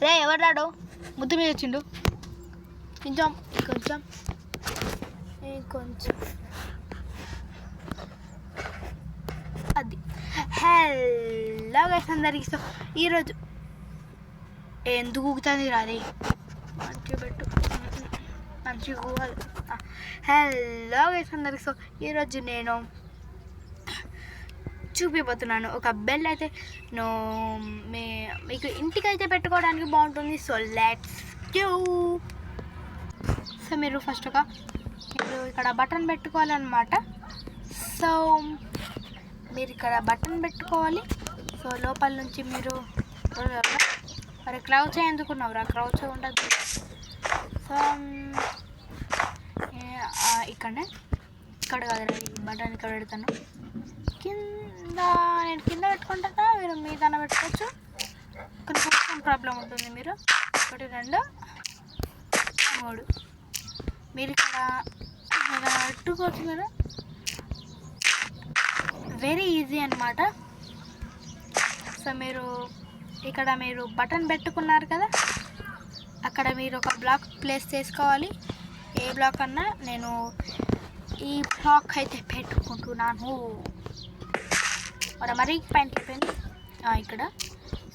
రే ఎవరాడు ముద్దు మీద వచ్చిండు కొంచెం కొంచెం కొంచెం అది. హలో గైస్ అందరికి. సో ఈరోజు ఎందుకు ఊగుతుంది రాదే మంచిగా పెట్టు మంచిగా ఊగాలి. హలో గైస్ అందరికి. సో ఈరోజు నేను చూపిపోతున్నాను ఒక బెల్ అయితే మీకు ఇంటికి అయితే పెట్టుకోవడానికి బాగుంటుంది. So let's go. సో మీరు ఫస్ట్ మీరు ఇక్కడ బటన్ పెట్టుకోవాలన్నమాట. సో మీరు ఇక్కడ బటన్ పెట్టుకోవాలి. సో లోపల నుంచి మీరు మరి క్రౌచ్ ఎందుకున్నావురా, క్రౌచ్ ఉండదు. సో ఇక్కడ కదా బటన్ ఇక్కడ పెడతాను. నేను కింద పెట్టుకుంటా, మీరు మీద పెట్టుకోవచ్చు. కొంచెం ప్రాబ్లం ఉంటుంది. మీరు 1 2 3 మీరు ఇక్కడ పెట్టుకోవచ్చు. మీరు వెరీ ఈజీ అన్నమాట. సో మీరు ఇక్కడ మీరు బటన్ పెట్టుకున్నారు కదా, అక్కడ మీరు ఒక బ్లాక్ ప్లేస్ చేసుకోవాలి. ఏ బ్లాక్ అన్నా నేను ఈ బ్లాక్ అయితే పెట్టుకుంటున్నాను. మరీ పైన అయిపోయింది ఇక్కడ.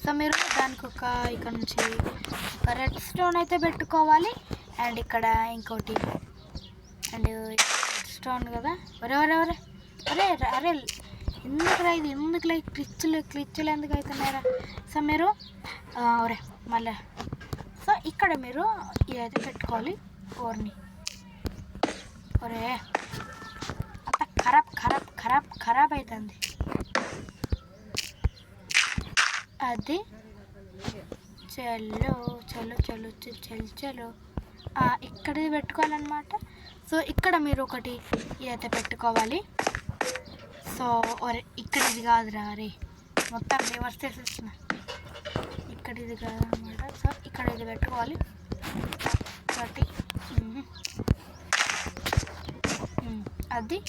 సో మీరు దానికి ఇక్కడ నుంచి ఒక రెడ్ స్టోన్ అయితే పెట్టుకోవాలి. అండ్ ఇక్కడ ఇంకోటి అండ్ స్టోన్ కదా. అరే ఎందుకురా ఇది ఎందుకు క్లిచ్చులు ఎందుకు అవుతున్నారా. సో మీరు మళ్ళీ సో ఇక్కడ మీరు ఇదైతే పెట్టుకోవాలి. అంత ఖరాబ్ అవుతుంది అది. చలో ఇక్కడిది పెట్టుకోవాలన్నమాట. సో ఇక్కడ మీరు ఒకటి ఇదైతే పెట్టుకోవాలి. సో ఇక్కడ ఇది కాదురా, అరే మొత్తం రివర్స్ చేసేసిన. ఇక్కడ ఇది కాదన్నమాట. సో ఇక్కడ ఇది పెట్టుకోవాలి. ఒకటి అది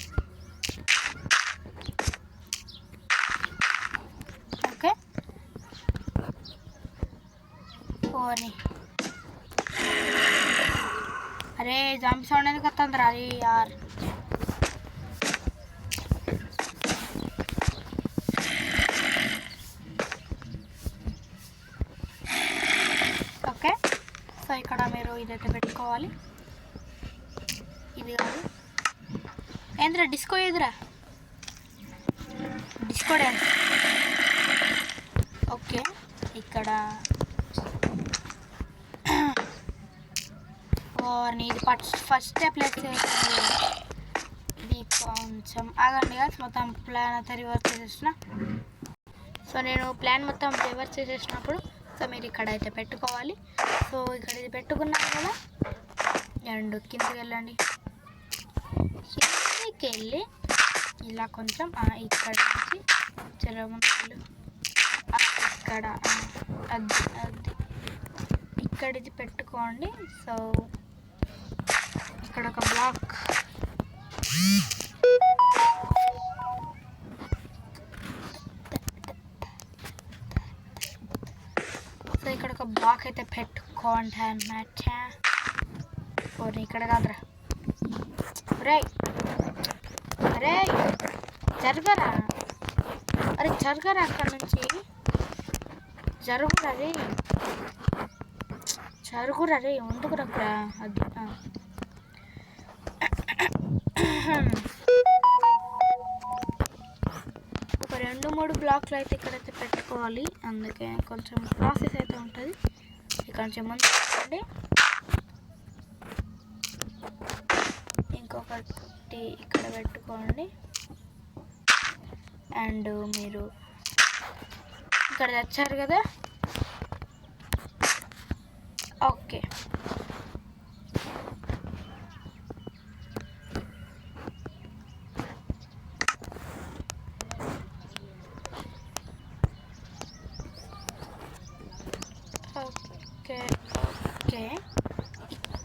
ఓకే. అరే జాంబీ సౌండ్ ఎందుకు వస్తుంది రా యార్. ఓకే. సో ఇక్కడ మీరు ఇదైతే పెట్టుకోవాలి. ఇది కాదు ఏంద్రా డిస్కో, ఎదురా డిస్కో డ్యాన్స్. ఓకే ఇక్కడ ఇది ఫస్ట్ ప్లేస్ చేస్తుంది. ఇది కొంచెం ఆగండి కదా, మొత్తం ప్లాన్ అయితే రివర్స్ చేసేసిన. సో నేను ప్లాన్ మొత్తం రివర్స్ చేసేసినప్పుడు సో మీరు ఇక్కడ అయితే పెట్టుకోవాలి. సో ఇక్కడ ఇది పెట్టుకున్నాను కదా. అండ్ కిందకి వెళ్ళండి. కిందకి వెళ్ళి ఇలా కొంచెం ఇక్కడ నుంచి చెరవలు ఇక్కడ అది ఇక్కడ ఇది పెట్టుకోండి. సో ఇక్కడ ఒక బ్లాక్ సో ఇక్కడ ఒక బ్లాక్ అయితే పెట్టుకోండి అన్నమాట. ఇక్కడ కాదురా, అరే జరగరా, అక్కడ నుంచి జరుగురా రే ఎందుకు రక్కురా. అది ఒక 2 3 బ్లాక్లు అయితే ఇక్కడైతే పెట్టుకోవాలి. అందుకే కొంచెం ప్రాసెస్ అయితే ఉంటుంది. ఇక్కడ నుంచి ముందు ఇంకొకటి ఇక్కడ పెట్టుకోండి. అండ్ మీరు ఇక్కడ తెచ్చారు కదా. ఓకే ఓకే ఓకే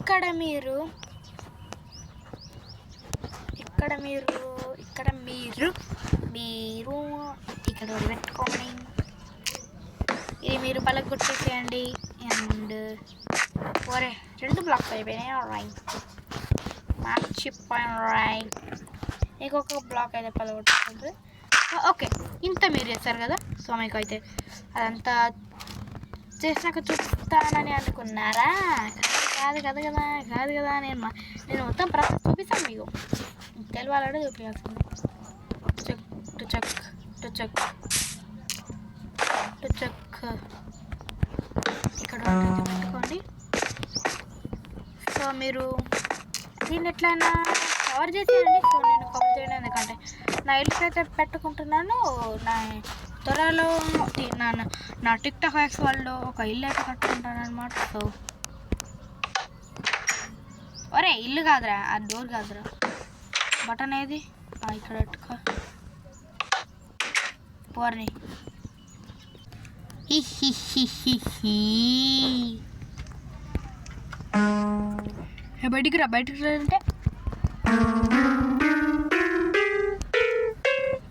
ఇక్కడ మీరు ఇక్కడ పెట్టుకోండి. మీరు పలగొట్టేసేయండి. అండ్ ఒరే 2 బ్లాక్స్ అయిపోయినాయి. రైట్ మర్చిపోయాను. రైట్ ఇంకొక బ్లాక్ అయితే పలగొట్టుకుంటుంది. ఓకే, ఇంత మీరు చేస్తారు కదా. సో మీకు అయితే అదంతా చేసినాక చూపిస్తానని అనుకున్నారా? కాదు కదా. నేను మొత్తం ప్రాసెస్ చూపిస్తాను మీకు. తెలవాలంటే చూపించాల్సింది. చెక్ ఇక్కడ పెట్టుకోండి. సో మీరు దీన్ని ఎట్లయినా కవర్ చేసేయండి. సో నేను కవర్ చేయను, ఎందుకంటే నా ఇల్లు అయితే పెట్టుకుంటున్నాను. నా త్వరలో నా టిక్ టాక్ యాక్స్ వాళ్ళు ఒక ఇల్లు అయితే కట్టుకుంటాను అనమాట. సో ఒరే ఇల్లు కాదురా, ఆ డోర్ కాదురా, బటన్ ఏది ఇక్కడ పెట్టుకో. పోర్ని బయటికి రా అంటే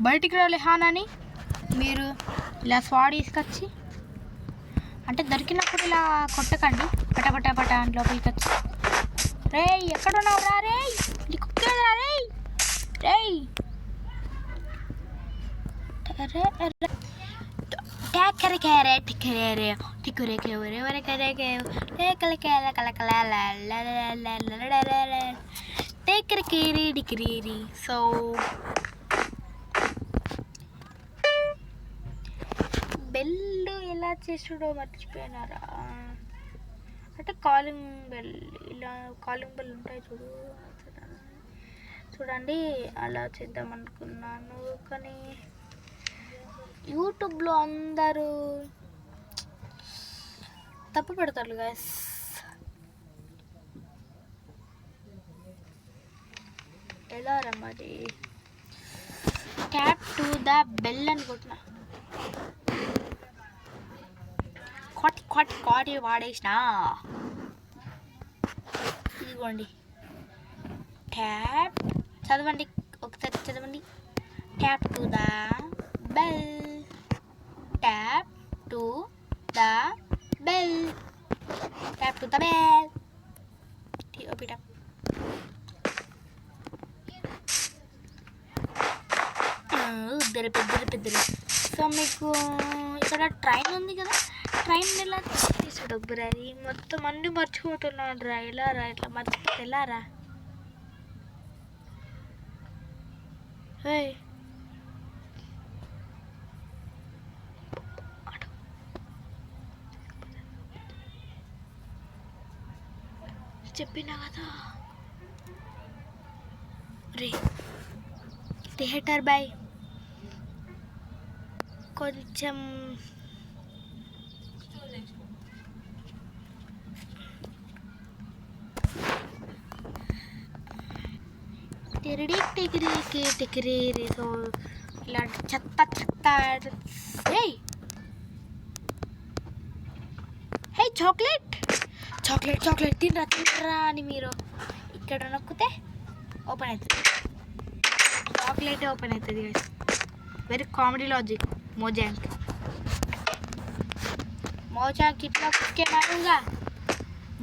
బయటికి రాలే హానని మీరు ఇలా స్వాడ్ తీసుకొచ్చి అంటే దొరికినప్పుడు ఇలా కొట్టకండి. పట అని లోపలికి వచ్చి రే ఎక్కడున్నావు రా రే కుక్కేదా రే సో బెల్ ఎలా చేసుడో మర్చిపోయినారా? అంటే కాలింగ్ బెల్, ఇలా కాలింగ్ బెల్ ఉంటాయి చూడండి, అలా చేద్దాం అనుకున్నాను. కానీ యూట్యూబ్లో అందరూ తప్పు పెడతారు గైస్. ఎలా రా మరి? ట్యాప్ టు ద బెల్ అనుకుంటున్నా. కాటి వాడేసిన ఇదిగోండి. ట్యాప్ చదవండి, ఒకసారి చదవండి. Tap to the bell, tap to the bell, tap to the bell. పెద్దరు. సో మీకు ఇక్కడ ట్రైన్ ఉంది కదా, ట్రైన్ ఎలా తీసుడు అది మొత్తం అన్నీ మర్చిపోతున్నాడు రా. ఎలా రా ఇట్లా మర్చిపోతే ఎలా రా? చెప్పినా కదా రే థియేటర్ బాయ్. కొంచెం టికిరీ. సో ఇలాంటి చెత్త హే చాక్లెట్ తినరా అని మీరు ఇక్కడ నొక్కితే ఓపెన్ అవుతుంది. చాక్లెట్ ఓపెన్ అవుతుంది. Very comedy logic. मोजांक इतना कुत्ते मारूंगा.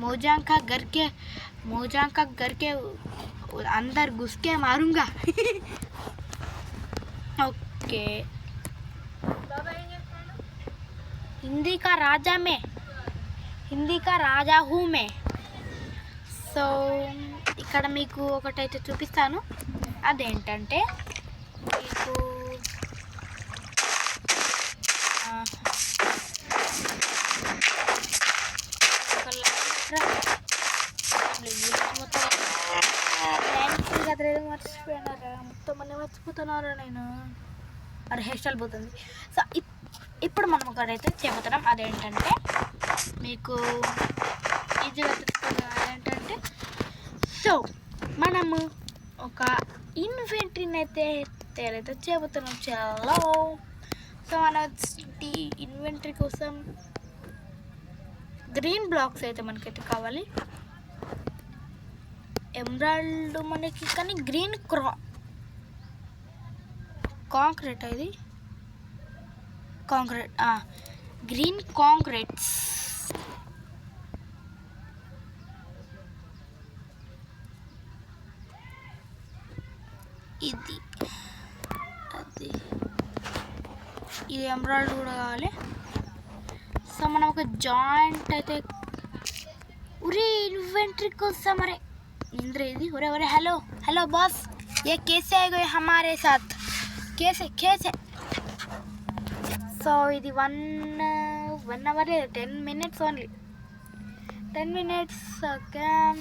मोजांक का घर के अंदर घुस के मारूंगा. ओके हिंदी का राजा हूँ मैं. సో ఇక్కడ మీకు ఒకటైతే చూపిస్తాను. అదేంటంటే మీకు మర్చిపోయినారా? మొత్తం అన్నీ మర్చిపోతున్నారా నేను? మరి హెయిర్ స్టైల్ పోతుంది. సో ఇప్పుడు మనం ఒకటైతే చెబుతున్నాం. అదేంటంటే మీకు ఈజీగా తెలుసుకున్నాం. అదేంటంటే సో మనము ఒక ఇన్వెంటరీని అయితే తయారైతే చెబుతున్నాం. చాలా సో మన ఇన్వెంటరీ కోసం గ్రీన్ బ్లాక్స్ అయితే మనకైతే కావాలి. ఎమరాల్డ్ మనకి, కానీ గ్రీన్ కాంక్రీట్ ఇది కాంక్రీట్ గ్రీన్ కాంక్రీట్స్. ఇది ఎమరాల్డ్ కూడా కావాలి. సో మనం ఒక జాయింట్ అయితే उरे इन्वेंट्री को समरे इंद्र ఇది उरे उरे हेलो हेलो बॉस ये कैसे आ गए हमारे साथ कैसे कैसे सो ఇది 1 hour 10 minutes only 10 minutes again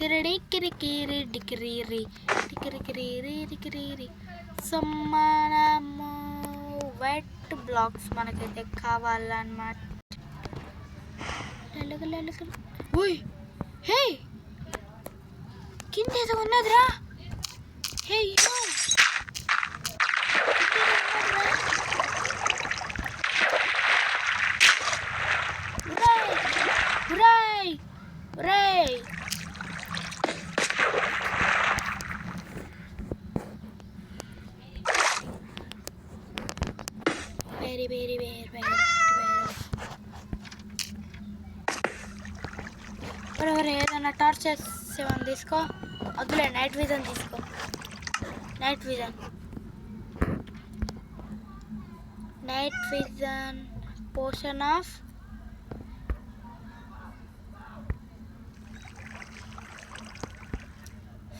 కిరిడి కిరికిరి డికిరిరి డికిరికిరి డికిరిరి సమ్మనము వెట్ బ్లాక్స్ మనకైతే కావాలన్నమాట. ఓయ్ హే కింద ఏదో ఉన్నదిరా. హే ఉరాయ్ ఉరాయ్ వెరీ వెరీ వెరీ వెరీ ఒరే ఏదైనా టార్చర్స్ ఏమైనా తీసుకో. వద్దులే నైట్ విజన్ తీసుకో. Night vision potion of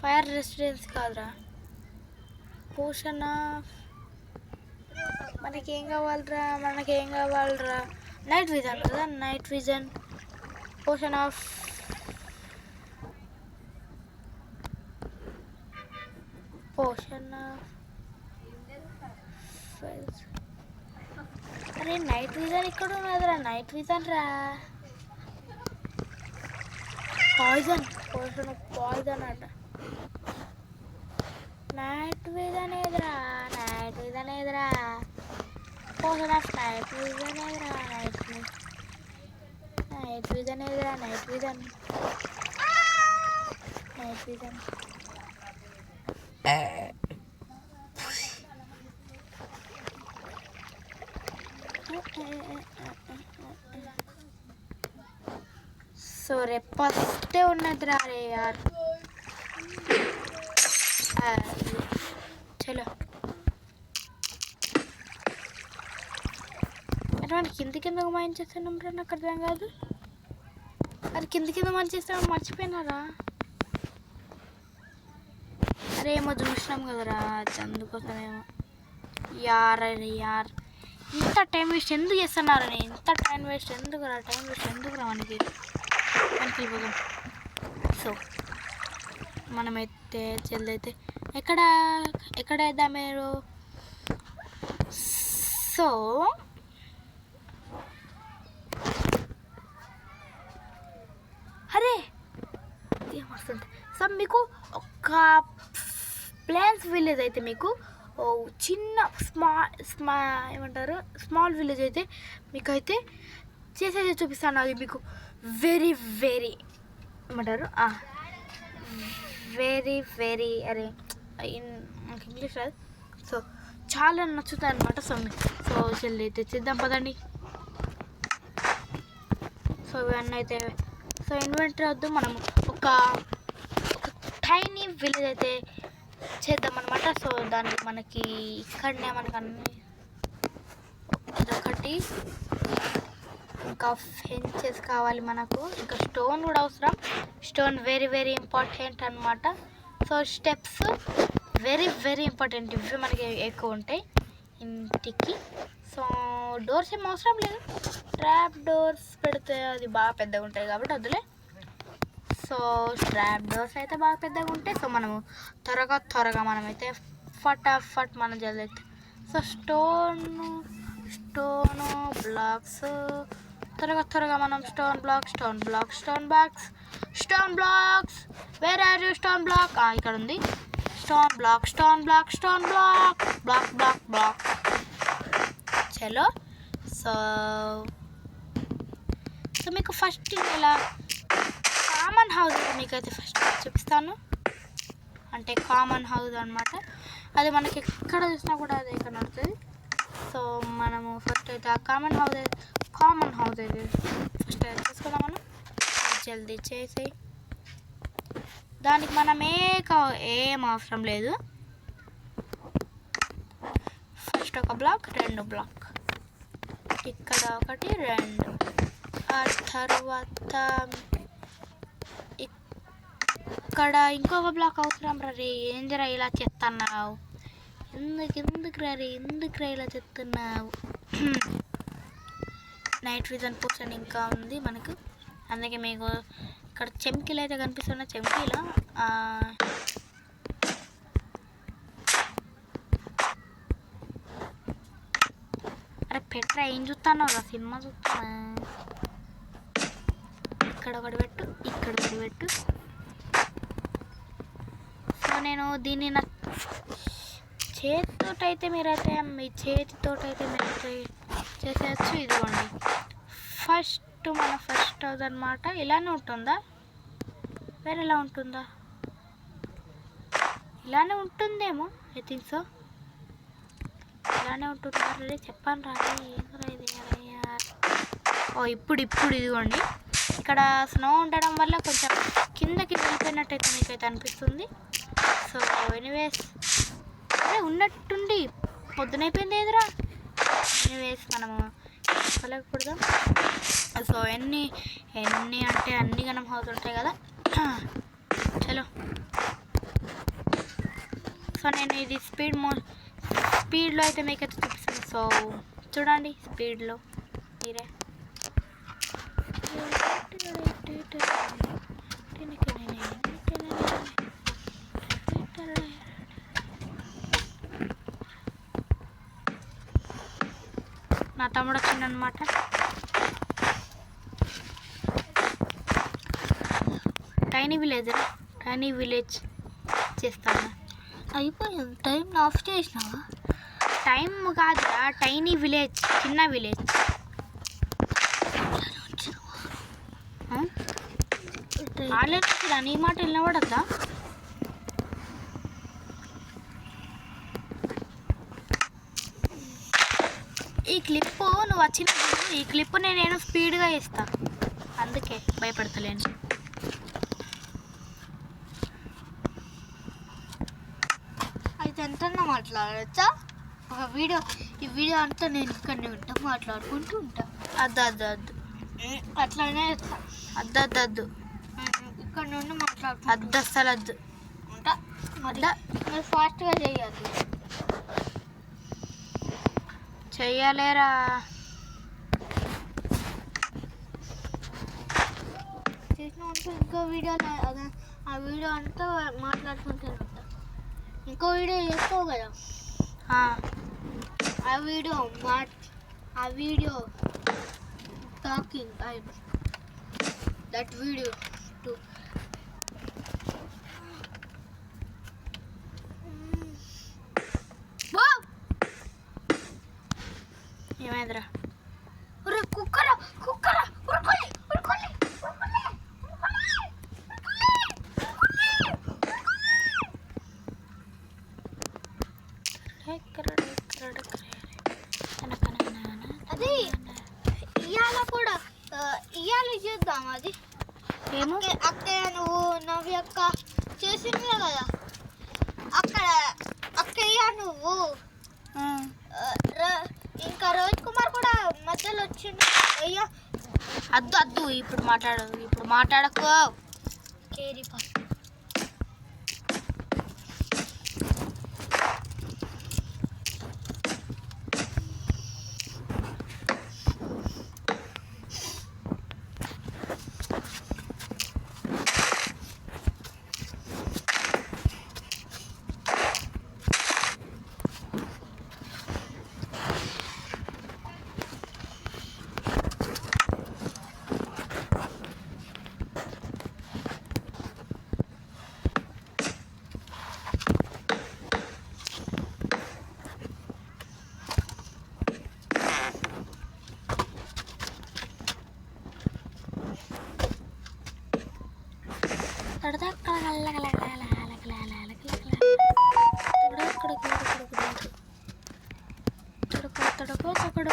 fire resistance కాదురా, పోషన్ ఆఫ్ మనకేం కావాలరా నైట్ విజన్ కదా. నైట్ విజన్ పోషన్ ఆఫ్ అరే నైట్ విజన్ ఇక్కడ ఉన్నదిరా. నైట్ విజన్ రా. పాయిజన్ పోషన్ ఆఫ్ పాయిజన్ అట. నైట్ విజన్ ఏదిరా పోషన్ ఆఫ్ నైట్ విజన్ ఏదిరా. నైట్ విజన్ ఏదిరా. నైట్ విజన్ సో రేపస్తే ఉన్నదిరా. రే యార్ చలో అంటే కింద మైండ్ చేస్తున్నాం రా. నాకు అర్థం కాదు. అది కింద మైండ్ చేస్తాం మర్చిపోయినారా. అరే ఏమో చూసినాం కదరా అందుకోసమేమో. యార్ ఇంత టైం వేస్ట్ ఎందుకు చేస్తున్నారు? ఇంత టైం వేస్ట్ ఎందుకురా మనకి వెళ్ళిపోదాం. సో మనమైతే జల్దైతే ఎక్కడ వేద్దాం మీరు? సో అరే ఏమొస్తుంది. సో మీకు ఒక ప్లేన్స్ విలేజ్ అయితే మీకు చిన్న ఏమంటారు స్మాల్ విలేజ్ అయితే మీకు అయితే చేసేది చూపిస్తాను. అది మీకు వెరీ వెరీ ఏమంటారు వెరీ అరే నాకు ఇంగ్లీష్ రాదు. సో చాలా నచ్చుతాయి అనమాట. సో చెల్లి అయితే చేద్దాం పదండి. సో ఇవన్నీ అయితే సో ఇన్వెంటరీ వద్దు, మనం ఒక టైనీ విలేజ్ అయితే చేద్దాం అనమాట. సో దానికి మనకి ఇక్కడనే మనకు అన్ని ఇదొకటి, ఇంకా ఫెన్సెస్ కావాలి మనకు, ఇంకా స్టోన్ కూడా అవసరం. స్టోన్ వెరీ వెరీ ఇంపార్టెంట్ అనమాట. So steps very very important. ఇవి మనకి ఎక్కువ ఉంటాయి ఇంటికి. సో డోర్స్ ఏం అవసరం లేదు, ట్రాప్ డోర్స్ పెడితే అది బాగా పెద్దగా ఉంటాయి కాబట్టి వద్దులే. సో ట్రాప్ డోర్స్ అయితే బాగా పెద్దగా ఉంటాయి. సో మనము త్వరగా మనమైతే ఫటాఫట్ మనం జల్దైతే. సో స్టోను బ్లాక్స్ త్వరగా మనం stone blocks where are you? Stone block ఇక్కడ ఉంది. స్టోన్ బ్లాక్ చలో. సో మీకు ఫస్ట్ ఇలా కామన్ హౌస్ మీకైతే ఫస్ట్ చూపిస్తాను. అంటే కామన్ హౌస్ అనమాట. అది మనకి ఎక్కడ చూసినా కూడా అది ఇక్కడ నడుతుంది. సో మనము ఫస్ట్ అయితే ఆ కామన్ హౌస్ అయితే ఫస్ట్ అయితే చూసుకుందాం. మనం జల్దీ చేసి దానికి మనం ఏం అవసరం లేదు. ఫస్ట్ ఒక బ్లాక్, 2 బ్లాక్, ఇక్కడ 1 2, ఆ తర్వాత ఇక్కడ ఇంకొక బ్లాక్ అవసరం రే. ఏందిరా ఇలా చెప్తున్నావు? ఎందుకు ఇలా చెప్తున్నావు? నైట్ విజన్ పోర్షన్ ఇంకా ఉంది మనకు, అందుకే మీకు ఇక్కడ చెమ్కీలు అయితే కనిపిస్తున్న చెమ్కీలా అరే పెట్రా, ఏం చూస్తున్నావు? సినిమా చూస్తున్నా. ఇక్కడ ఒకటి పెట్టు, ఇక్కడ ఒకటి పెట్టు. సో నేను దీన్ని నా చేతితోటైతే మీరైతే మీ చేతితోటైతే మీరైతే చేసేయచ్చు. ఇదిగోండి మన ఫస్ట్ హౌస్ అనమాట. ఇలానే ఉంటుందా, వేరేలా ఉంటుందా? ఇలానే ఉంటుందేమో, ఐ థింక్ సో. ఇలానే ఉంటుంది. చెప్పాను రా ఇది. ఓ ఇప్పుడు ఇదిగోండి, ఇక్కడ స్నో ఉండడం వల్ల కొంచెం కిందకి వెళ్ళిపోయినట్టయితే మీకైతే అనిపిస్తుంది. సో ఎనీవేస్ ఉన్నట్టుండి పొద్దునైపోయింది ఏదిరా. ఎనీవేస్ మనము చెప్పలేకూడదు. సో ఎన్ని అంటే అన్ని గణం హౌస్ ఉంటాయి కదా. చలో, సో నేను ఇది స్పీడ్లో అయితే మీకైతే చూపిస్తాను. సో చూడండి స్పీడ్లో మీరే. నా తమ్ముడు వచ్చిందనమాట. టైనీ విలేజ్ చేస్తాను. అయిపోయింది. టైం ఆఫ్ చేసినావా? టైం కాదురా, టైనీ విలేజ్, చిన్న విలేజ్. ఆడలేదా? నీ మాట వినబడద్దా? ఈ క్లిప్పు నువ్వు వచ్చినప్పుడు ఈ క్లిప్పు నేను స్పీడ్గా ఇస్తాను, అందుకే భయపడతలేను. అయితే ఎంతన్నా మాట్లాడచ్చా? ఈ వీడియో అంతా నేను ఇక్కడనే ఉంటా, మాట్లాడుకుంటూ ఉంటా. అద్దు అట్లానే అద్దు ఇక్కడ నుండి మాట్లాడుతూ అస్సలు ఉంటా. అట్లా మీరు ఫాస్ట్గా చెయ్యాలేరా. చేసిన ఇంకో వీడియో ఆ వీడియో అంతా మాట్లాడుకుంటూ ఉంటా. ఇంకో వీడియో చేస్తావు కదా, ఆ video talking that video to. ఏమైందిరా? కుక్కరా అది ఇవాళ చేద్దాం. అది ఏమో అక్కయ్య నువ్వు నవ్వి అక్క చేసింది కదా, అక్కయ్య నువ్వు ఇంకా రోహిత్ కుమార్ కూడా మధ్యలో వచ్చిండు. అయ్యో అద్దు ఇప్పుడు మాట్లాడకు. కేరీ పా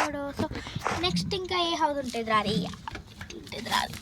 చూడు. సో నెక్స్ట్ ఇంకా ఏ హౌస్ ఉంటుంది రారి ఉంటుంది రాదు.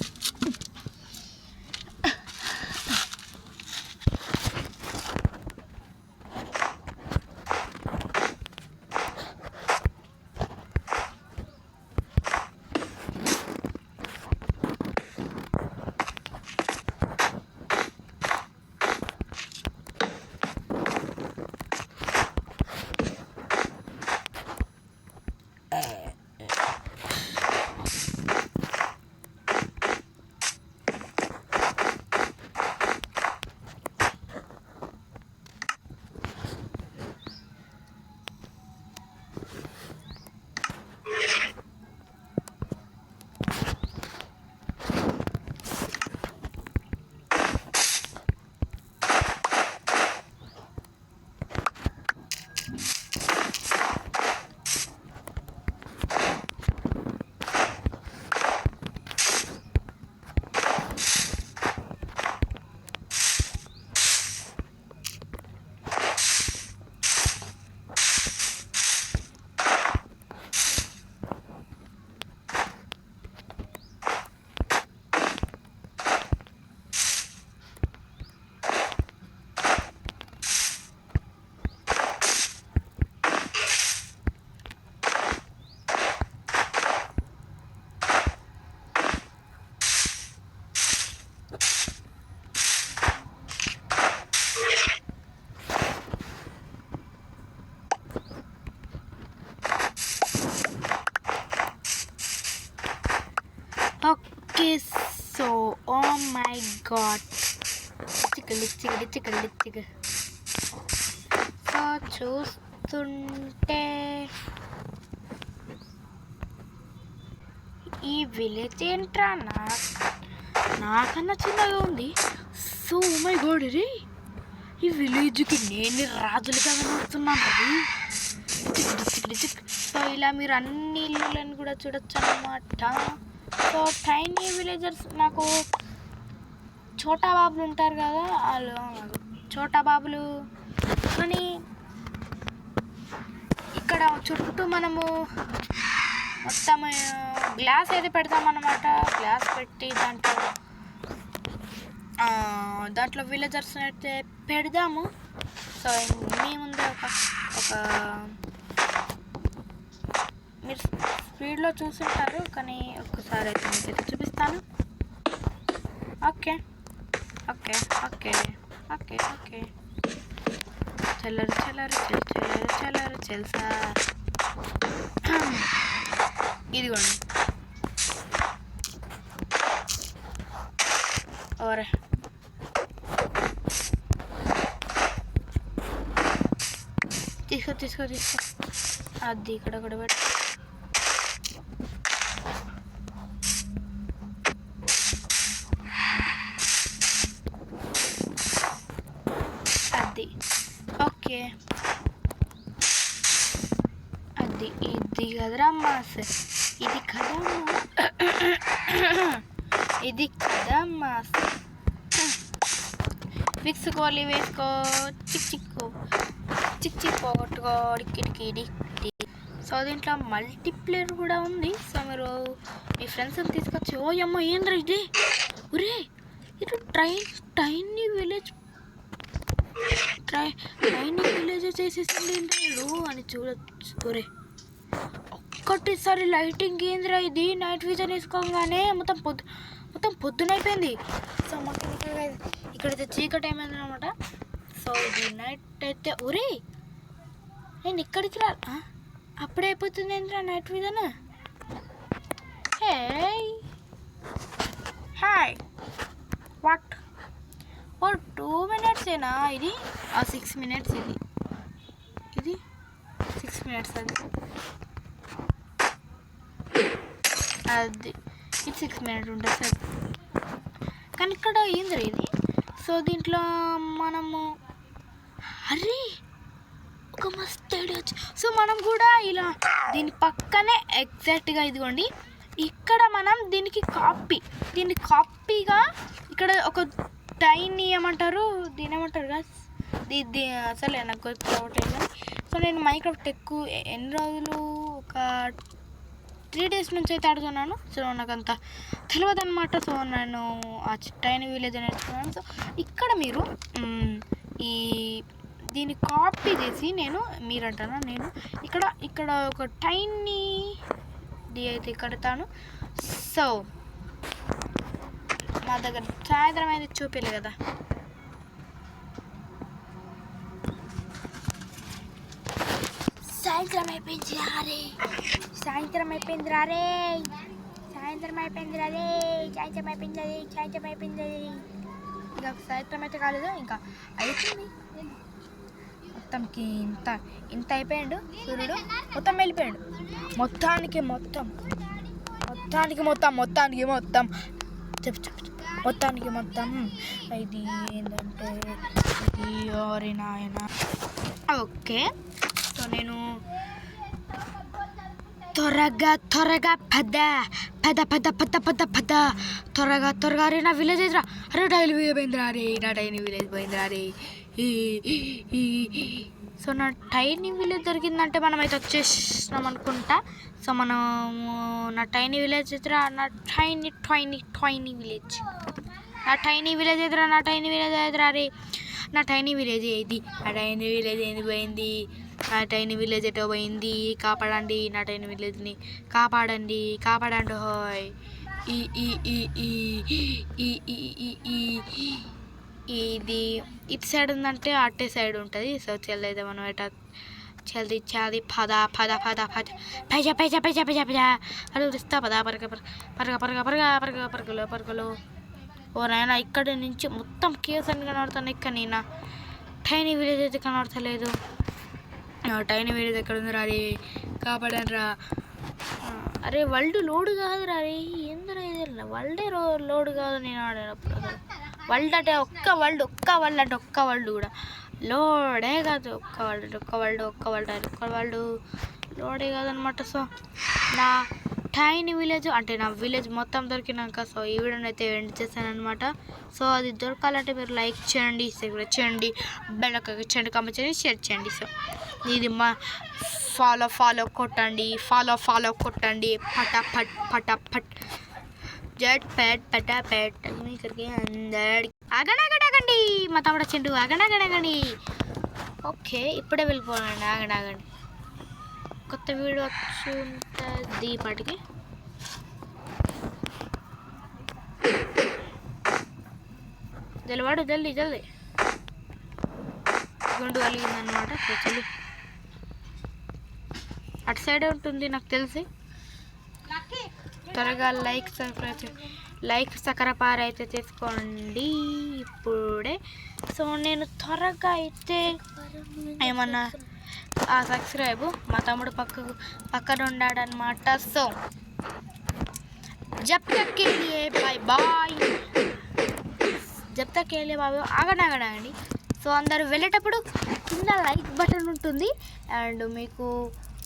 Okay so oh my god చిక్కలు సో చూస్తుంటే ఈ విలేజ్ ఏంట్రా నాకన్నా చిన్నగా ఉంది. సో ఓ మై గాడ్ రే, ఈ విలేజ్కి నేను రాజులుగా కనబడుతున్నాను. సో ఇలా మీరు అన్ని ఇల్లులను కూడా చూడొచ్చు అన్నమాట. సో టైనీ విలేజర్స్ నాకు చోటా బాబులు ఉంటారు కదా, వాళ్ళు చోటా బాబులు. కానీ ఇక్కడ చుట్టూ మనము మొత్తం గ్లాస్ అయితే పెడతామన్నమాట. గ్లాస్ పెట్టి దాంట్లో విలేజర్స్ అయితే పెడదాము. సో మీ ముందే ఒక మీరు స్పీడ్లో చూస్తుంటారు, కానీ ఒక్కసారి అయితే మీకు చూపిస్తాను. Okay okay okay okay okay చల్లరు తెలుసా. ఇదిగోండి ఓరే తీసుకో అది ఇక్కడ కూడా పెట్టు. అది ఓకే, అది ఇది కదరమ్మా, ఇది కదమ్మా. విక్స్ గోళీ వేసుకో, చిక్కు పోగొట్టుకో. సో దీంట్లో మల్టీప్లేయర్ కూడా ఉంది. సో మీరు మీ ఫ్రెండ్స్ని తీసుకొచ్చి, ఓ అమ్మ ఏంద్రా ఇది, ఒరే ఇది టైనీ విలేజ్ చేసేసింది ఏంద్రాడు అని చూడొచ్చు. ఒరే ఒక్కటిసారి లైటింగ్ ఏంద్రా ఇది, నైట్ విజన్ వేసుకోగానే మొత్తం పొద్దునైపోయింది. సో మాకు ఇక్కడైతే చీకటి ఏమైంది అనమాట. సో ఇది నైట్ అయితే, ఒరే నేను ఇక్కడికి అప్పుడే అయిపోతుంది ఏంద్రా night vision. Hi what, oh 2 minutes ఏనా ఇది? 6 minutes ఇది 6 minutes అది ఇది 6 minutes ఉంటుంది సార్. కానీ ఇక్కడ ఏంద్రా ఇది. సో దీంట్లో మనము అరే ఒక మస్త్ ఐడియా వచ్చి, సో మనం కూడా ఇలా దీని పక్కనే ఎగ్జాక్ట్గా ఇదిగోండి ఇక్కడ మనం దీనికి కాపీగా ఇక్కడ ఒక టైనీ దీని ఏమంటారు కదా, అసలే నాకు గుర్తురావట్లేదు. సో నేను మైక్రాఫ్ట్ ఎక్కువ ఎన్ని రోజులు, ఒక 3 days నుంచి అయితే ఆడుతున్నాను. సో నాకు అంత తెలియదు అనమాట. సో నేను ఆ టైనీ విలేజ్ నేర్చుకున్నాను. సో ఇక్కడ మీరు ఈ దీన్ని కాపీ చేసి మీరంటారా నేను ఇక్కడ ఒక టైనీ అయితే కడతాను. సో మా దగ్గర సాయంత్రం అయితే చూపించలే కదా. సాయంత్రం అయిపోయింది రారే ఇంకా సాయంత్రం అయితే కాలేదు, ఇంకా అయిపోయింది. మొత్తంకి ఇంత అయిపోయాడు సూర్యుడు. మొత్తం వెళ్ళిపోయాడు. మొత్తానికి మొత్తం ఇది ఏంటంటే ఇది ఓరి నాయన. ఓకే, సో నేను త్వరగా పద త్వరగా అరే నా విలేజ్ ఎదురా. అరే డైలీ విలేజ్ పోయిందిరా రే. సో నా టైనీ విలేజ్ దొరికిందంటే మనం అయితే వచ్చేసినాం అనుకుంటా. సో మనము నా టైనీ విలేజ్ ఎదురా, నా టైనీ విలేజ్ ఎదురా రే. నా టైనీ విలేజ్ ఏది? నా టైనీ విలేజ్ ఏంది పోయింది? నా టైనీ విలేజ్ ఎటో పోయింది. కాపాడండి, నా టైనీ విలేజ్ని కాపాడండి హాయ్. ఇది ఇటు సైడ్ ఉందంటే అట్టే సైడ్ ఉంటుంది. సో చల్లైతే మనం ఎటా చల్ది పద అది ఇస్తా పద పరగలో. ఓ నాయన ఇక్కడ నుంచి మొత్తం కేవ్స్ అన్ని కనబడుతున్నాయి. ఇక్కడ నా టైనీ విలేజ్ అయితే కనబడతలేదు. టైనీ విలేజ్ ఎక్కడ ఉంది రారే, కాపాడని రా. అరే వరల్డ్ లోడ్ కాదు రారే, ఏందరా ఇది? వరల్డే లోడ్ కాదు నేను ఆడినప్పుడు. అసలు వరల్డ్ అంటే ఒక్క వరల్డ్ కూడా లోడే కాదు. ఒక్క వరల్డ్ లోడే కాదనమాట. సో నా టైనీ విలేజ్ అంటే నా విలేజ్ మొత్తం దొరికినాక సో ఈ వీడియోని అయితే ఎండ్ చేశాను అనమాట. సో అది దొరకాలంటే మీరు లైక్ చేయండి, సబ్స్క్రైబ్ చేయండి, బెల్ ఇచ్చేయండి, కామెంట్ చేయండి, షేర్ చేయండి. సో ఇది మా ఫాలో కొట్టండి పటాపట్ జట్ పటాపట్ ఇక్కడికి అందరికి ఆగండి. మా తమ్ముడు చింటూ ఆగండి. ఓకే, ఇప్పుడే వెళ్ళిపోనండి. ఆగండి. కొత్త వీడియో వచ్చి ఉంటుంది ఇప్పటికి. జల్ది గుండు కలిగిందనమాట. చల్లి అటు సైడే ఉంటుంది నాకు తెలిసి. త్వరగా లైక్ సకరపార అయితే చేసుకోండి ఇప్పుడే. సో నేను త్వరగా అయితే ఏమన్నా ఆ సబ్స్క్రైబ్ మా తమ్ముడు పక్కన ఉన్నాడనమాట. సో జబ్ తక్ కే లియే బాయ్. ఆగండి. సో అందరూ వెళ్ళేటప్పుడు కింద లైక్ బటన్ ఉంటుంది అండ్ మీకు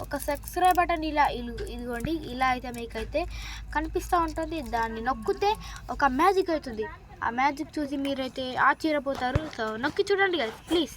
ఒక సబ్స్క్రైబ్ బటన్ ఇదిగోండి ఇలా అయితే మీకైతే కనిపిస్తూ ఉంటుంది. దాన్ని నొక్కితే ఒక మ్యాజిక్ అవుతుంది. ఆ మ్యాజిక్ చూసి మీరైతే ఆశ్చర్యపోతారు. సో నొక్కి చూడండి కదా ప్లీజ్.